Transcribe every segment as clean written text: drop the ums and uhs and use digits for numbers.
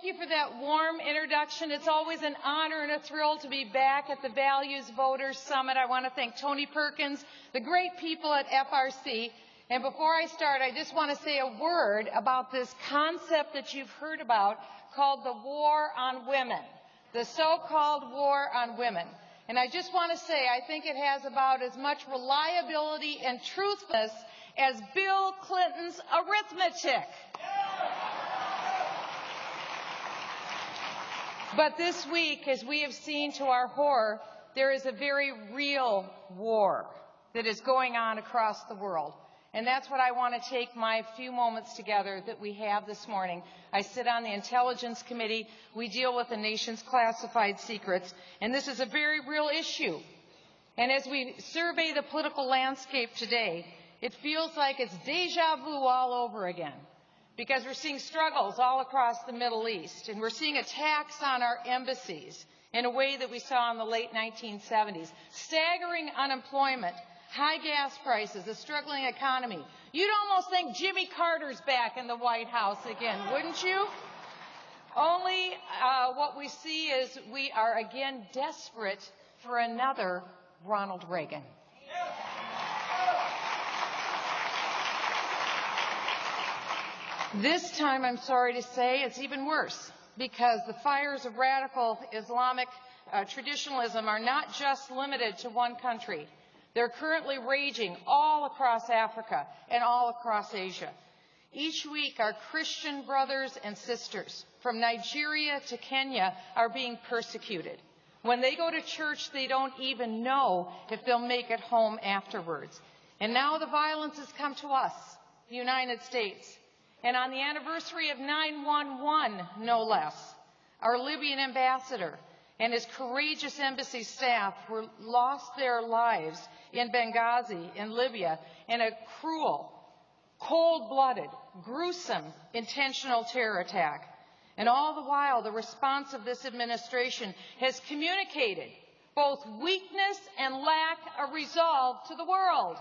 thank you for that warm introduction. It's always an honor and a thrill to be back at the Values Voters Summit. I want to thank Tony Perkins, the great people at FRC. And before I start, I just want to say a word about this concept that you've heard about called the war on women, the so-called war on women. And I just want to say I think it has about as much reliability and truthfulness as Bill Clinton's arithmetic. But this week, as we have seen to our horror, there is a very real war that is going on across the world. And that's what I want to take my few moments together that we have this morning. I sit on the Intelligence Committee. We deal with the nation's classified secrets. And this is a very real issue. And as we survey the political landscape today, it feels like it's deja vu all over again. Because we're seeing struggles all across the Middle East. And we're seeing attacks on our embassies in a way that we saw in the late 1970s. Staggering unemployment. High gas prices, a struggling economy. You'd almost think Jimmy Carter's back in the White House again, wouldn't you? Only what we see is we are again desperate for another Ronald Reagan. This time, I'm sorry to say, it's even worse because the fires of radical Islamic traditionalism are not just limited to one country. They're currently raging all across Africa and all across Asia. Each week, our Christian brothers and sisters from Nigeria to Kenya are being persecuted. When they go to church, they don't even know if they'll make it home afterwards. And now the violence has come to us, the United States. And on the anniversary of 9/11, no less, our Libyan ambassador and his courageous embassy staff lost their lives in Benghazi, in Libya, in a cruel, cold-blooded, gruesome, intentional terror attack. And all the while, the response of this administration has communicated both weakness and lack of resolve to the world.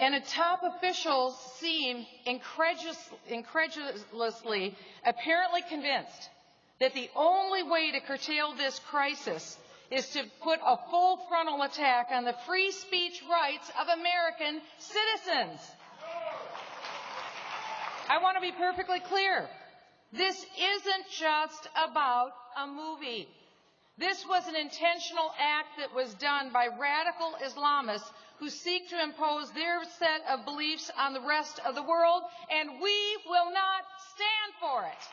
And top officials seem incredulously, apparently convinced that the only way to curtail this crisis is to put a full frontal attack on the free speech rights of American citizens. I want to be perfectly clear. This isn't just about a movie. This was an intentional act that was done by radical Islamists who seek to impose their set of beliefs on the rest of the world, and we will not stand for it.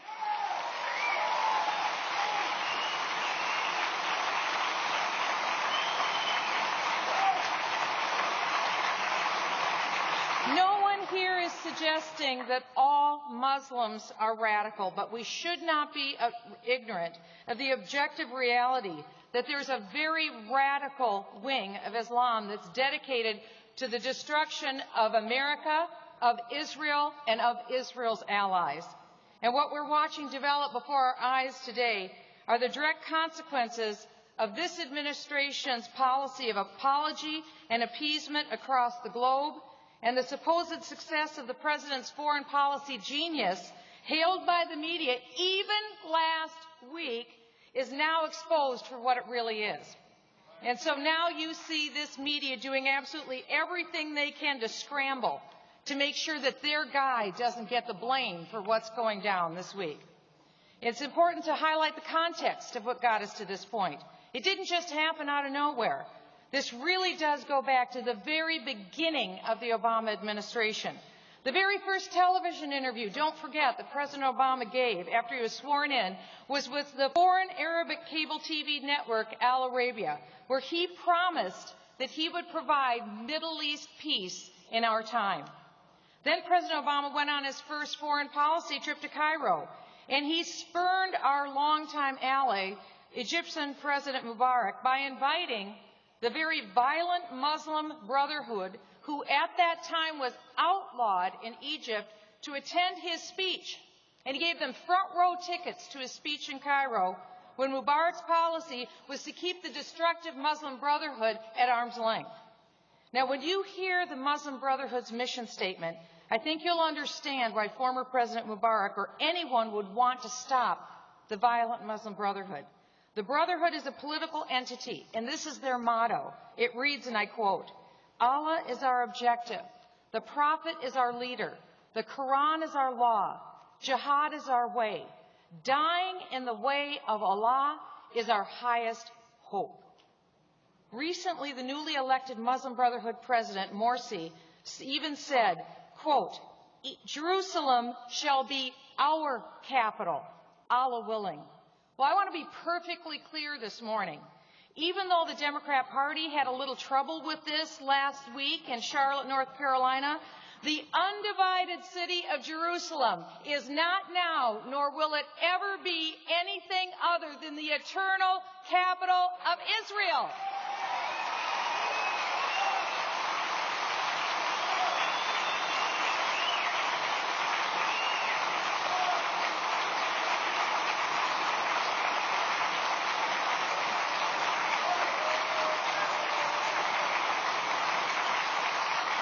No one here is suggesting that all Muslims are radical, but we should not be ignorant of the objective reality that there's a very radical wing of Islam that's dedicated to the destruction of America, of Israel, and of Israel's allies. And what we're watching develop before our eyes today are the direct consequences of this administration's policy of apology and appeasement across the globe, and the supposed success of the president's foreign policy genius, hailed by the media even last week, is now exposed for what it really is. And so now you see this media doing absolutely everything they can to scramble to make sure that their guy doesn't get the blame for what's going down this week. It's important to highlight the context of what got us to this point. It didn't just happen out of nowhere. This really does go back to the very beginning of the Obama administration. The very first television interview, don't forget, that President Obama gave after he was sworn in was with the foreign Arabic cable TV network Al Arabia, where he promised that he would provide Middle East peace in our time. Then President Obama went on his first foreign policy trip to Cairo, and he spurned our longtime ally, Egyptian President Mubarak, by inviting the very violent Muslim Brotherhood, who at that time was outlawed in Egypt, to attend his speech. And he gave them front row tickets to his speech in Cairo when Mubarak's policy was to keep the destructive Muslim Brotherhood at arm's length. Now, when you hear the Muslim Brotherhood's mission statement, I think you'll understand why former President Mubarak or anyone would want to stop the violent Muslim Brotherhood. The Brotherhood is a political entity, and this is their motto. It reads, and I quote, "Allah is our objective. The Prophet is our leader. The Quran is our law. Jihad is our way. Dying in the way of Allah is our highest hope." Recently, the newly elected Muslim Brotherhood President, Morsi, even said, quote, "Jerusalem shall be our capital, Allah willing." Well, I want to be perfectly clear this morning. Even though the Democrat Party had a little trouble with this last week in Charlotte, North Carolina, the undivided city of Jerusalem is not now, nor will it ever be, anything other than the eternal capital of Israel.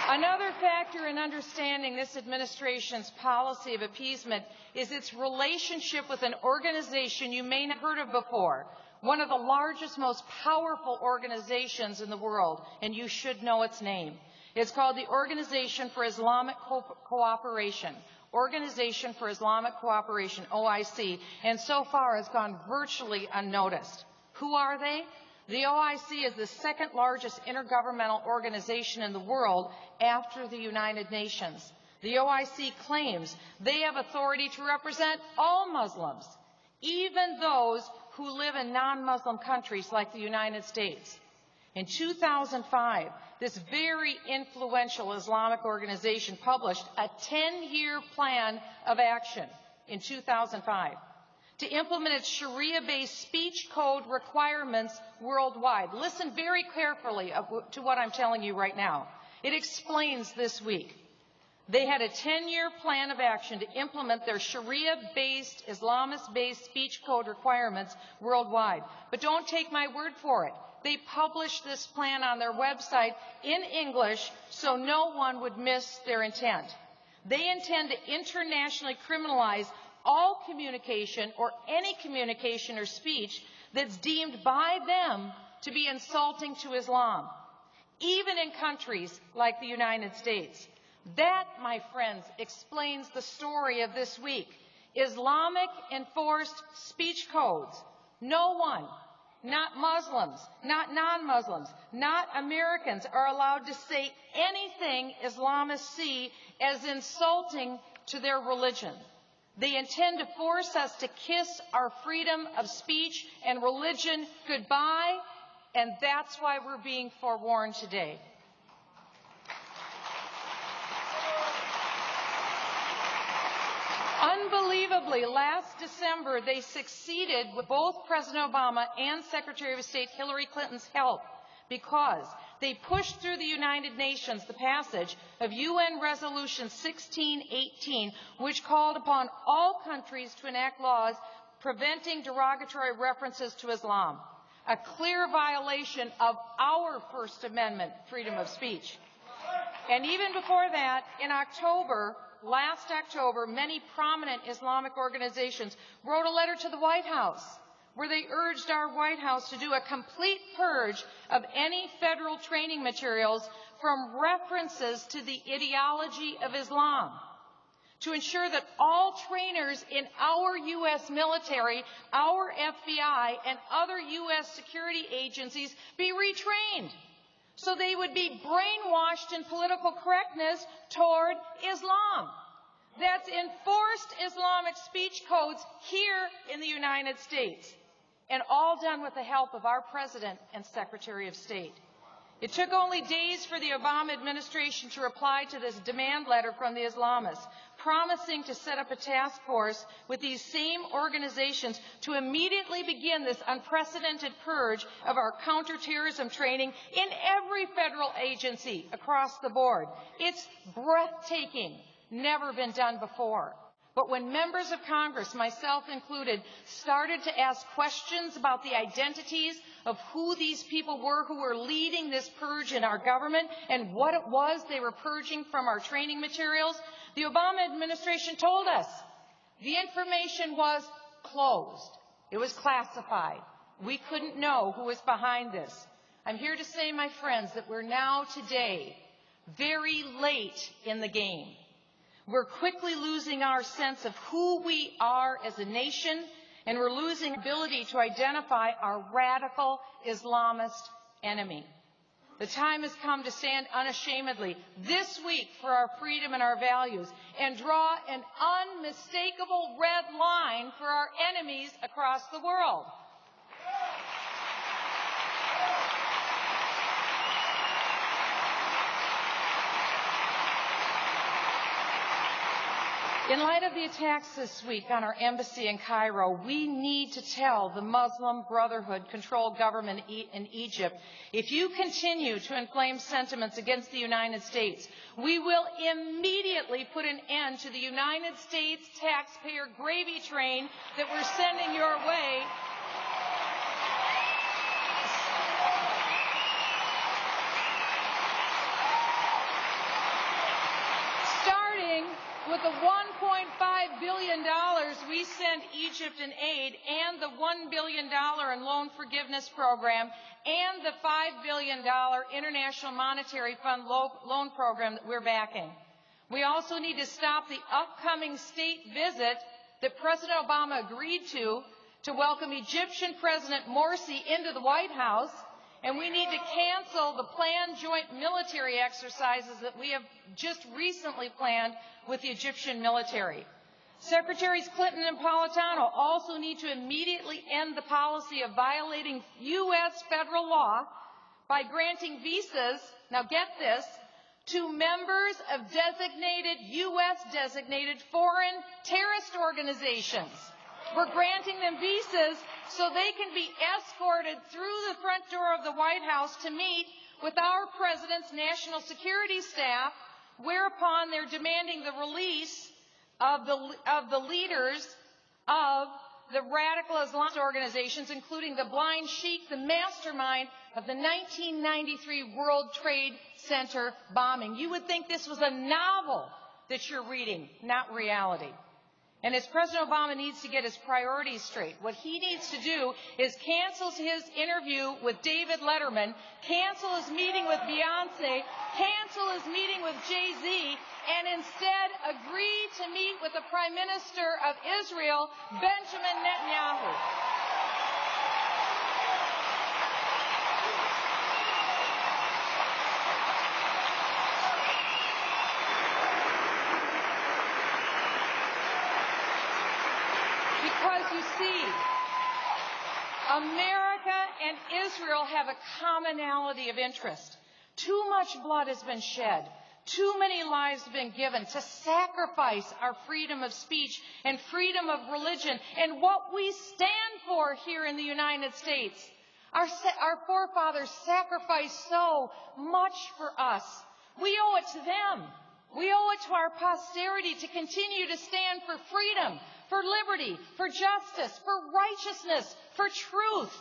Another factor in understanding this administration's policy of appeasement is its relationship with an organization you may not have heard of before, one of the largest, most powerful organizations in the world, and you should know its name. It's called the Organization for Islamic Cooperation, Organization for Islamic Cooperation, OIC, and so far has gone virtually unnoticed. Who are they? The OIC is the second largest intergovernmental organization in the world after the United Nations. The OIC claims they have authority to represent all Muslims, even those who live in non-Muslim countries like the United States. In 2005, this very influential Islamic organization published a 10-year plan of action in 2005. To implement its Sharia-based speech code requirements worldwide. Listen very carefully to what I'm telling you right now. It explains this week. They had a 10-year plan of action to implement their Sharia-based, Islamist-based speech code requirements worldwide. But don't take my word for it. They published this plan on their website in English so no one would miss their intent. They intend to internationally criminalize all communication or any communication or speech that's deemed by them to be insulting to Islam, even in countries like the United States. That, my friends, explains the story of this week. Islamic enforced speech codes. No one, not Muslims, not non-Muslims, not Americans, are allowed to say anything Islamists see as insulting to their religion. They intend to force us to kiss our freedom of speech and religion goodbye, and that's why we're being forewarned today. Unbelievably, last December, they succeeded with both President Obama and Secretary of State Hillary Clinton's help because they pushed through the United Nations the passage of UN Resolution 1618, which called upon all countries to enact laws preventing derogatory references to Islam, a clear violation of our First Amendment freedom of speech. And even before that, in October, last October, many prominent Islamic organizations wrote a letter to the White House where they urged our White House to do a complete purge of any federal training materials from references to the ideology of Islam, to ensure that all trainers in our U.S. military, our FBI, and other U.S. security agencies be retrained so they would be brainwashed in political correctness toward Islam. That's enforced Islamic speech codes here in the United States, and all done with the help of our President and Secretary of State. It took only days for the Obama administration to reply to this demand letter from the Islamists, promising to set up a task force with these same organizations to immediately begin this unprecedented purge of our counterterrorism training in every federal agency across the board. It's breathtaking, never been done before. But when members of Congress, myself included, started to ask questions about the identities of who these people were who were leading this purge in our government and what it was they were purging from our training materials, the Obama administration told us the information was closed. It was classified. We couldn't know who was behind this. I'm here to say, my friends, that we're now today very late in the game. We're quickly losing our sense of who we are as a nation, and we're losing the ability to identify our radical Islamist enemy. The time has come to stand unashamedly this week for our freedom and our values and draw an unmistakable red line for our enemies across the world. In light of the attacks this week on our embassy in Cairo, we need to tell the Muslim Brotherhood-controlled government in Egypt, if you continue to inflame sentiments against the United States, we will immediately put an end to the United States taxpayer gravy train that we're sending your way. With the $1.5 billion we send Egypt in aid and the $1 billion in loan forgiveness program and the $5 billion International Monetary Fund loan program that we're backing. We also need to stop the upcoming state visit that President Obama agreed to welcome Egyptian President Morsi into the White House. And we need to cancel the planned joint military exercises that we have just recently planned with the Egyptian military. Secretaries Clinton and Napolitano also need to immediately end the policy of violating U.S. federal law by granting visas, now get this, to members of designated U.S.-designated foreign terrorist organizations. We're granting them visas so they can be escorted through the front door of the White House to meet with our president's national security staff, whereupon they're demanding the release of the leaders of the radical Islamist organizations, including the Blind Sheikh, the mastermind of the 1993 World Trade Center bombing. You would think this was a novel that you're reading, not reality. And as President Obama needs to get his priorities straight, what he needs to do is cancel his interview with David Letterman, cancel his meeting with Beyonce, cancel his meeting with Jay-Z, and instead agree to meet with the Prime Minister of Israel, Benjamin Netanyahu. Because you see, America and Israel have a commonality of interest. Too much blood has been shed. Too many lives have been given to sacrifice our freedom of speech and freedom of religion and what we stand for here in the United States. Our forefathers sacrificed so much for us. We owe it to them. We owe it to our posterity to continue to stand for freedom, for liberty, for justice, for righteousness, for truth.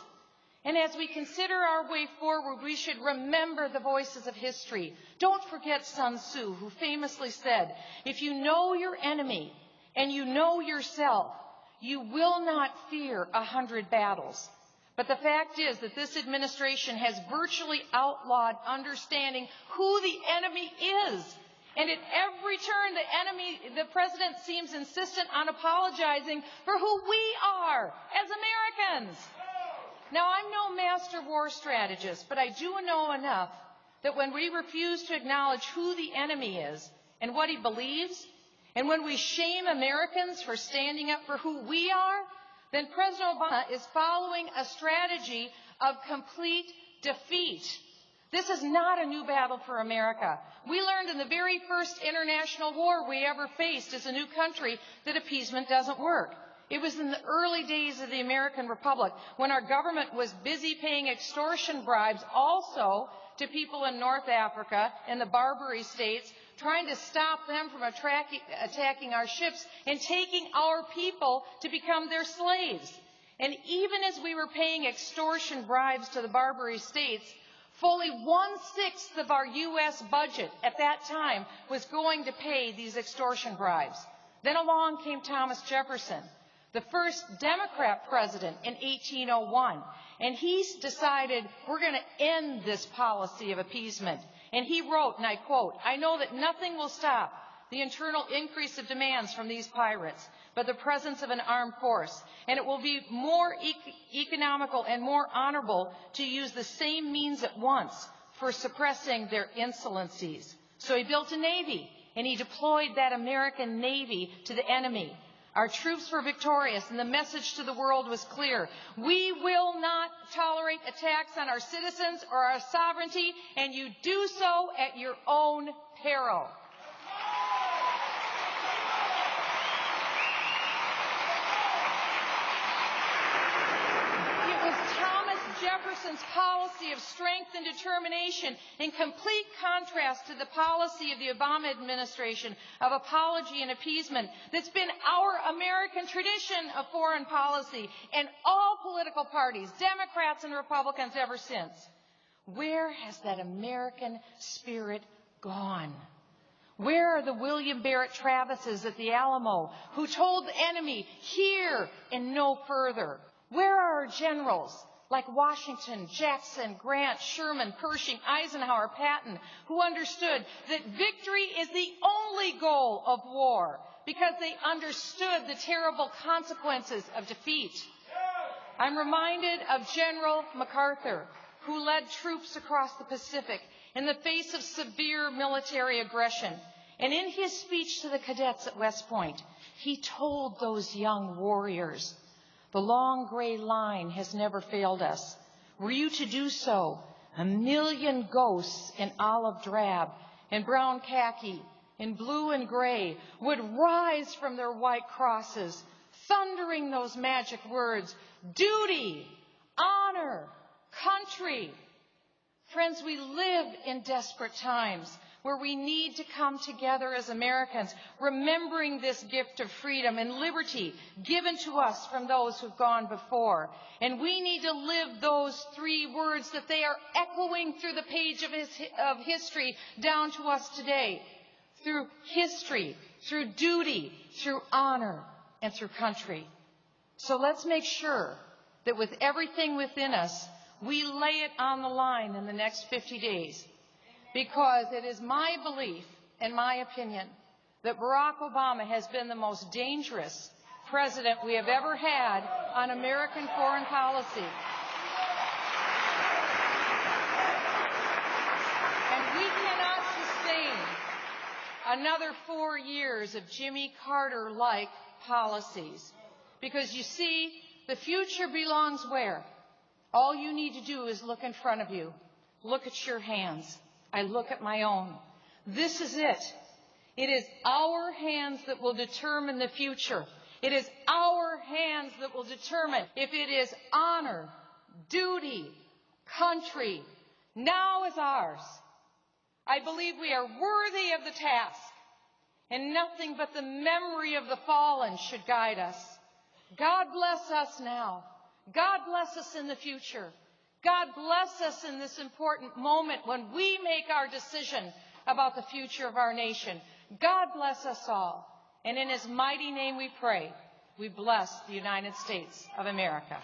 And as we consider our way forward, we should remember the voices of history. Don't forget Sun Tzu, who famously said, if you know your enemy and you know yourself, you will not fear 100 battles. But the fact is that this administration has virtually outlawed understanding who the enemy is. And at every turn, the president seems insistent on apologizing for who we are as Americans. Now, I'm no master war strategist, but I do know enough that when we refuse to acknowledge who the enemy is and what he believes, and when we shame Americans for standing up for who we are, then President Obama is following a strategy of complete defeat. This is not a new battle for America. We learned in the very first international war we ever faced as a new country that appeasement doesn't work. It was in the early days of the American Republic when our government was busy paying extortion bribes also to people in North Africa and the Barbary states, trying to stop them from attacking our ships and taking our people to become their slaves. And even as we were paying extortion bribes to the Barbary States, fully 1/6 of our U.S. budget at that time was going to pay these extortion bribes. Then along came Thomas Jefferson, the first Democrat president in 1801, and he decided we're going to end this policy of appeasement. And he wrote, and I quote, "I know that nothing will stop the internal increase of demands from these pirates, but the presence of an armed force, and it will be more economical and more honorable to use the same means at once for suppressing their insolencies." So he built a navy, and he deployed that American navy to the enemy. Our troops were victorious, and the message to the world was clear. We will not tolerate attacks on our citizens or our sovereignty, and you do so at your own peril. Jefferson's policy of strength and determination, in complete contrast to the policy of the Obama administration of apology and appeasement, that's been our American tradition of foreign policy and all political parties, Democrats and Republicans, ever since. Where has that American spirit gone? Where are the William Barrett Travises at the Alamo who told the enemy, "Here and no further"? Where are our generals like Washington, Jackson, Grant, Sherman, Pershing, Eisenhower, Patton, who understood that victory is the only goal of war because they understood the terrible consequences of defeat? I'm reminded of General MacArthur, who led troops across the Pacific in the face of severe military aggression. And in his speech to the cadets at West Point, he told those young warriors, "The long gray line has never failed us. Were you to do so, 1,000,000 ghosts in olive drab, in brown khaki, in blue and gray would rise from their white crosses, thundering those magic words, duty, honor, country." Friends, we live in desperate times where we need to come together as Americans, remembering this gift of freedom and liberty given to us from those who've gone before. And we need to live those three words that they are echoing through the page of history down to us today. Through history, through duty, through honor, and through country. So let's make sure that with everything within us, we lay it on the line in the next 50 days. Because it is my belief and my opinion that Barack Obama has been the most dangerous president we have ever had on American foreign policy. And we cannot sustain another 4 years of Jimmy Carter-like policies. Because you see, the future belongs where? All you need to do is look in front of you. Look at your hands. I look at my own. This is it. It is our hands that will determine the future. It is our hands that will determine if it is honor, duty, country. Now is ours. I believe we are worthy of the task, and nothing but the memory of the fallen should guide us. God bless us now. God bless us in the future. God bless us in this important moment when we make our decision about the future of our nation. God bless us all. And in His mighty name we pray. We bless the United States of America.